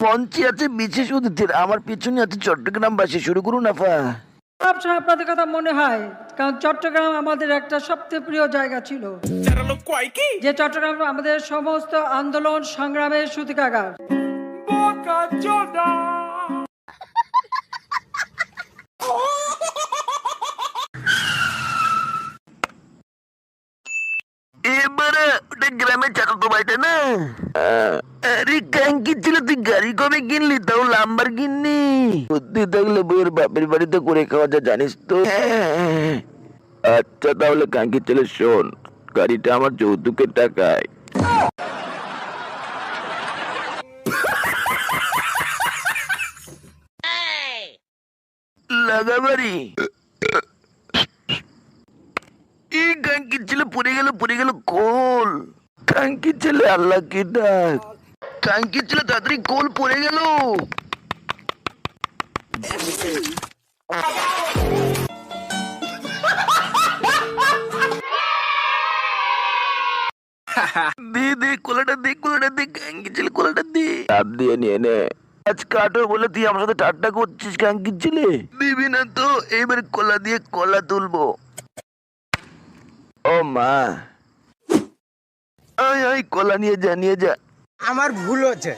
মঞ্চে আছে বিশেষ অতিথির, আমার পিছনে আছে চট্টগ্রামবাসী। শুরু করুন আফা। সবসময় আপনাদের কথা মনে হয়, কারণ চট্টগ্রাম আমাদের একটা সবচেয়ে প্রিয় জায়গা ছিল, যে চট্টগ্রাম আমাদের সমস্ত আন্দোলন সংগ্রামের সূতিকাগার। এবারে ওটা গ্রামের চাকর বাড়িটা না? আরে কাঙ্কি ছিল, তুই গাড়ি কবে কিনলি, তাও লাম্বার কিননি? বুদ্ধি থাকলে বইয়ের বাপের বাড়িতে করে খাওয়া যায়, জানিস তো। আচ্ছা তাহলে কাঙ্কি ছেলে শোন, গাড়িটা আমার যৌতুকের টাকায়। লাগাবাড়ি এই কাঙ্কির ছেলে পড়ে গেল কোল। কাঙ্কির ছেলে আল্লাহ কি ডাক। কাঙ্কির ছেলে তাড়াতাড়ি কোল পড়ে গেল। দে কোলাটা দে, কাঙ্কির ছেলে কোলাটা দে। চাপ দিয়ে নিয়ে নে। আজ কাটো বলে তুই আমার সাথে ঠাট্টা করছিস কাঙ্কির ছেলে? দিবি না তো এবার কোলা দিয়ে কলা তুলবো। ও মা, ওই কলা নিয়ে যা। আমার ভুল হচ্ছে।